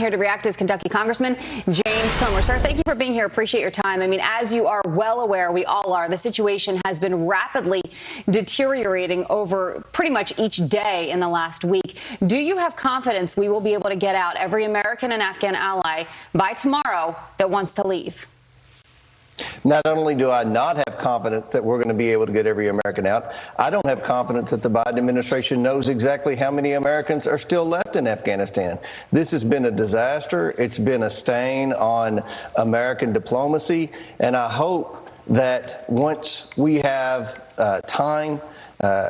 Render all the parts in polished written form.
Here to react is Kentucky Congressman James Comer. Sir, thank you for being here. Appreciate your time. I mean, as you are well aware, we all are, the situation has been rapidly deteriorating over pretty much each day in the last week. Do you have confidence we will be able to get out every American and Afghan ally by tomorrow that wants to leave? Not only do I not have confidence that we're going to be able to get every American out, I don't have confidence that the Biden administration knows exactly how many Americans are still left in Afghanistan. This has been a disaster. It's been a stain on American diplomacy, and I hope that once we have time,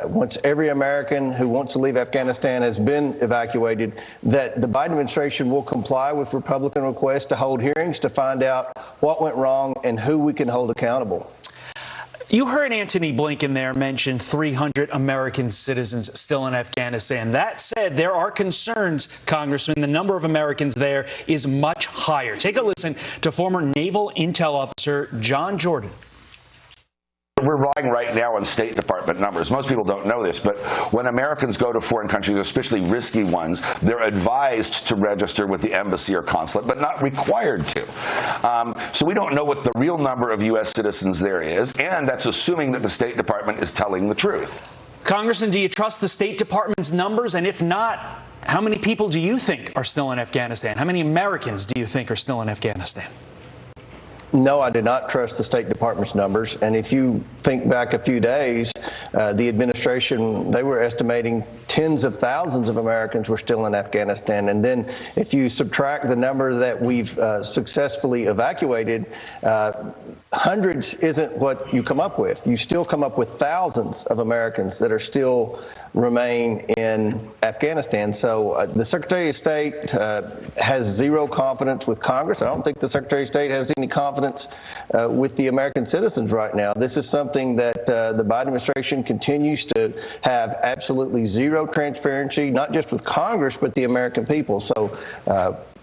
once every American who wants to leave Afghanistan has been evacuated, that the Biden administration will comply with Republican requests to hold hearings to find out what went wrong and who we can hold accountable. You heard Antony Blinken there mention 300 American citizens still in Afghanistan. That said, there are concerns, Congressman. The number of Americans there is much higher. Take a listen to former Naval Intel Officer John Jordan. We're relying right now on State Department numbers. Most people don't know this, but when Americans go to foreign countries, especially risky ones, they're advised to register with the embassy or consulate, but not required to. So we don't know what the real number of U.S. citizens there is, and that's assuming that the State Department is telling the truth. Congressman, do you trust the State Department's numbers? And if not, how many people do you think are still in Afghanistan? How many Americans do you think are still in Afghanistan? No, I do not trust the State Department's numbers. And if you think back a few days, the administration, they were estimating tens of thousands of Americans were still in Afghanistan. And then if you subtract the number that we've successfully evacuated, hundreds isn't what you come up with. You still come up with thousands of Americans that are still remain in Afghanistan. So the Secretary of State has zero confidence with Congress. I don't think the Secretary of State has any confidence with the American citizens right now. This is something that the Biden administration continues to have absolutely zero transparency, not just with Congress, but the American people. So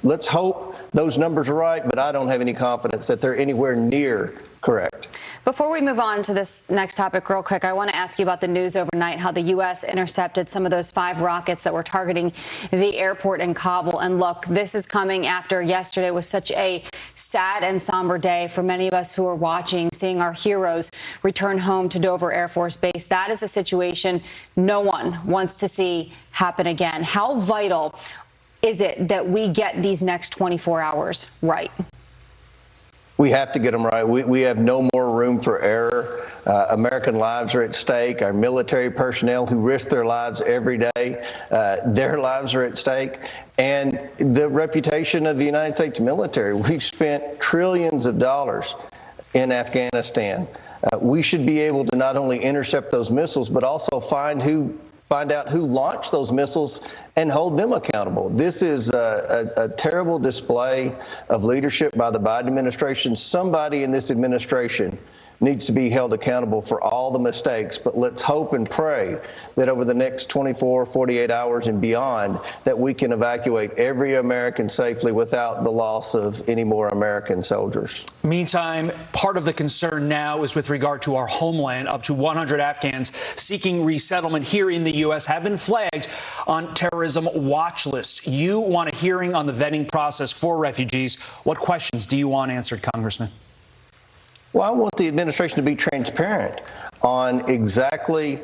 let's hope those numbers are right, but I don't have any confidence that they're anywhere near correct. Before we move on to this next topic real quick, I want to ask you about the news overnight, how the U.S. intercepted some of those 5 rockets that were targeting the airport in Kabul. And look, this is coming after yesterday was such a sad and somber day for many of us who are watching, seeing our heroes return home to Dover Air Force Base. That is a situation no one wants to see happen again. How vital is it that we get these next 24 hours right? We have to get them right. We have no more room for error. American lives are at stake. Our military personnel who risk their lives every day, their lives are at stake. And the reputation of the United States military. We've spent trillions of dollars in Afghanistan. We should be able to not only intercept those missiles, but also find out who launched those missiles and hold them accountable. This is a terrible display of leadership by the Biden administration. Somebody in this administration needs to be held accountable for all the mistakes, but let's hope and pray that over the next 24, 48 hours and beyond, that we can evacuate every American safely without the loss of any more American soldiers. Meantime, part of the concern now is with regard to our homeland. Up to 100 Afghans seeking resettlement here in the U.S. have been flagged on terrorism watch lists. You want a hearing on the vetting process for refugees. What questions do you want answered, Congressman? Well, I want the administration to be transparent on exactly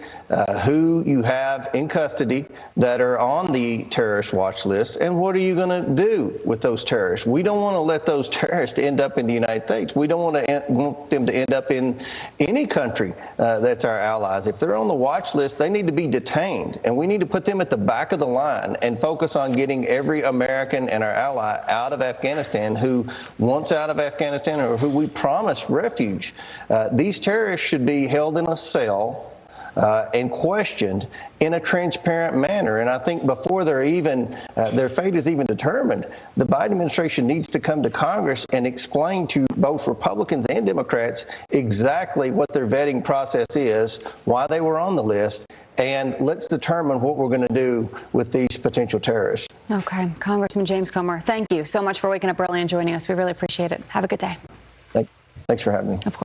who you have in custody that are on the terrorist watch list, and what are you going to do with those terrorists? We don't want to let those terrorists end up in the United States. We don't want them to end up in any country that's our allies. If they're on the watch list, they need to be detained, and we need to put them at the back of the line and focus on getting every American and our ally out of Afghanistan who wants out of Afghanistan or who we promised refuge. These terrorists should be held in a cell and questioned in a transparent manner. And I think before they're even their fate is even determined, the Biden administration needs to come to Congress and explain to both Republicans and Democrats exactly what their vetting process is, why they were on the list, and let's determine what we're going to do with these potential terrorists. Okay. Congressman James Comer, thank you so much for waking up early and joining us. We really appreciate it. Have a good day. Thanks for having me. Of course.